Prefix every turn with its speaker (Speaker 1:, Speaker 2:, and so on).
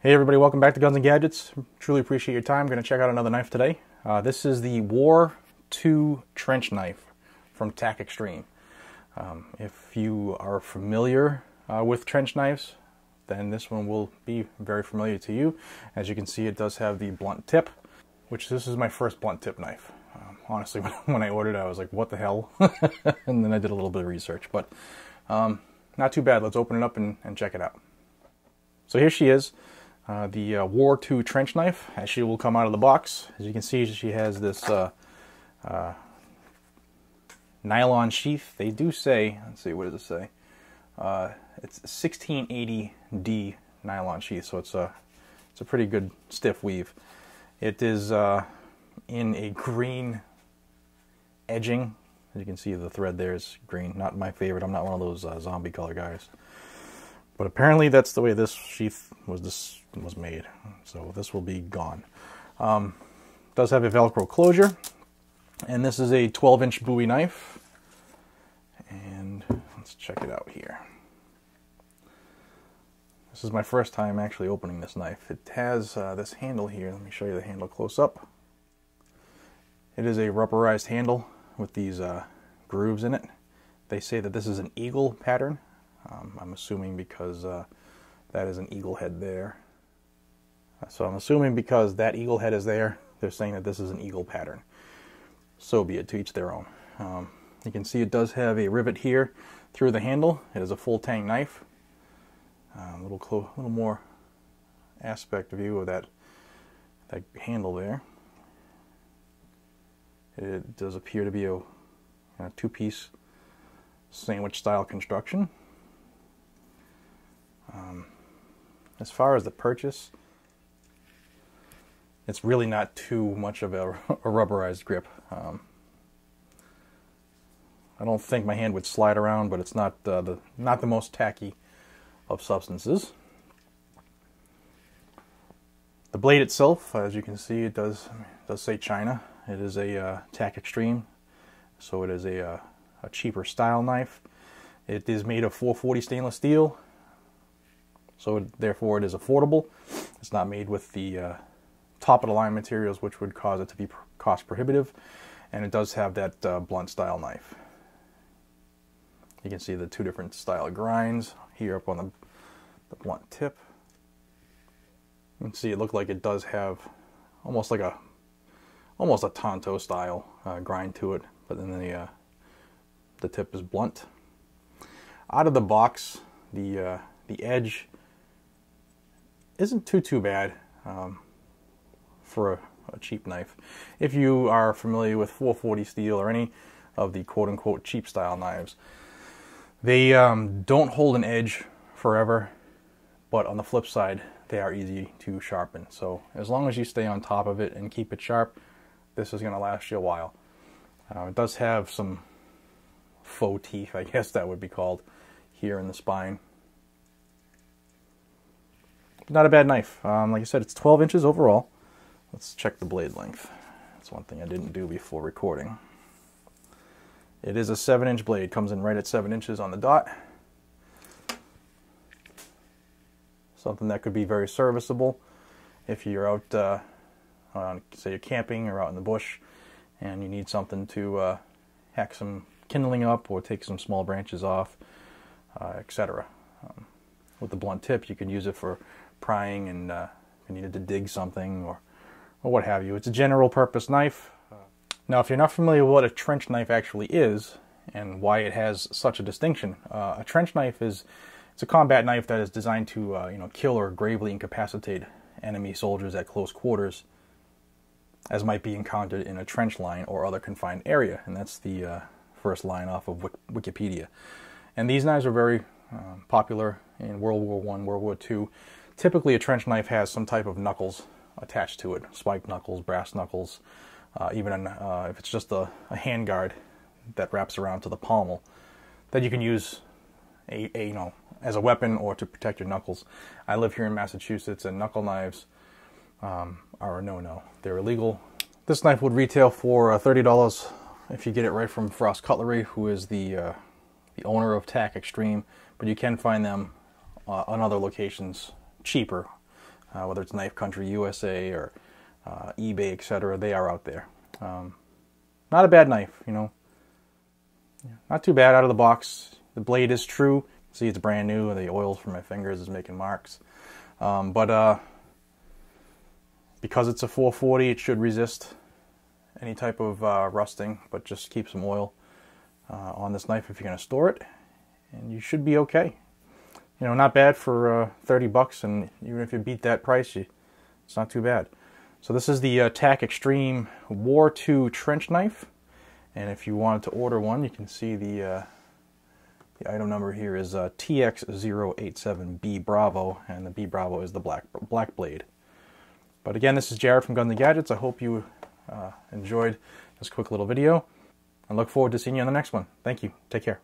Speaker 1: Hey everybody, welcome back to Guns and Gadgets. Truly appreciate your time. I'm going to check out another knife today. This is the War II trench knife from Tac Xtreme. If you are familiar with trench knives, then this one will be very familiar to you. As you can see, it does have the blunt tip, which this is my first blunt tip knife. Honestly, when I ordered it, I was like, what the hell? And then I did a little bit of research, but not too bad. Let's open it up and check it out. So here she is. The War II trench knife, as she will come out of the box. As you can see, she has this nylon sheath. They do say, let's see, what does it say? It's 1680D nylon sheath, so it's a pretty good stiff weave. It is in a green edging. As you can see, the thread there is green. Not my favorite. I'm not one of those zombie color guys. But apparently that's the way this sheath was made. So this will be gone. Does have a Velcro closure. And this is a 12-inch Bowie knife. And let's check it out here. This is my first time actually opening this knife. It has this handle here. Let me show you the handle close up. It is a rubberized handle with these grooves in it. They say that this is an eagle pattern. I'm assuming because that is an eagle head there. So I'm assuming because that eagle head is there, they're saying that this is an eagle pattern. So be it, to each their own. You can see it does have a rivet here through the handle. It is a full tang knife. A little more aspect view of that handle there. It does appear to be a two-piece sandwich style construction. As far as the purchase, it's really not too much of a rubberized grip. I don't think my hand would slide around, but it's not the most tacky of substances. The blade itself, as you can see, it does say China. It is a Tac Xtreme, so it is a cheaper style knife. It is made of 440 stainless steel. So therefore it is affordable. It's not made with the top of the line materials, which would cause it to be cost prohibitive. And it does have that blunt style knife. You can see the two different style grinds here up on the blunt tip. You can see it looks like it does have almost a Tonto style grind to it, but then the tip is blunt. Out of the box, the edge isn't too bad for a cheap knife. If you are familiar with 440 steel or any of the quote-unquote cheap style knives, they don't hold an edge forever, but on the flip side, they are easy to sharpen. So as long as you stay on top of it and keep it sharp, this is going to last you a while. It does have some faux teeth, I guess that would be called, here in the spine. Not a bad knife. Like I said, it's 12 inches overall. Let's check the blade length. That's one thing I didn't do before recording. It is a 7-inch blade. Comes in right at 7 inches on the dot. Something that could be very serviceable if you're out, say you're camping or out in the bush, and you need something to hack some kindling up or take some small branches off, etc. With the blunt tip, you can use it for prying and if you needed to dig something or what have you. It's a general purpose knife. Now, if you're not familiar with what a trench knife actually is and why it has such a distinction, a trench knife it's a combat knife that is designed to kill or gravely incapacitate enemy soldiers at close quarters, as might be encountered in a trench line or other confined area. And that's the first line off of Wikipedia. And these knives are very popular in World War I, World War II. Typically a trench knife has some type of knuckles attached to it. Spiked knuckles, brass knuckles, even if it's just a hand guard that wraps around to the pommel that you can use as a weapon or to protect your knuckles. I live here in Massachusetts, and knuckle knives are a no-no. They're illegal. This knife would retail for $30 if you get it right from Frost Cutlery, who is the owner of Tac Xtreme, but you can find them on other locations cheaper. whether it's Knife Country USA or eBay, etc. They are out there. Not a bad knife, you know. Not too bad out of the box. The blade is true. See, it's brand new. The oil from my fingers is making marks. But because it's a 440, it should resist any type of rusting, but just keep some oil on this knife if you're going to store it, and you should be okay. You know, not bad for 30 bucks, and even if you beat that price, it's not too bad. So this is the Tac Xtreme War II trench knife, and if you wanted to order one, you can see the item number here is TX087B Bravo, and the B Bravo is the black blade. But again, this is Jared from Guns and Gadgets. I hope you enjoyed this quick little video. I look forward to seeing you on the next one. Thank you. Take care.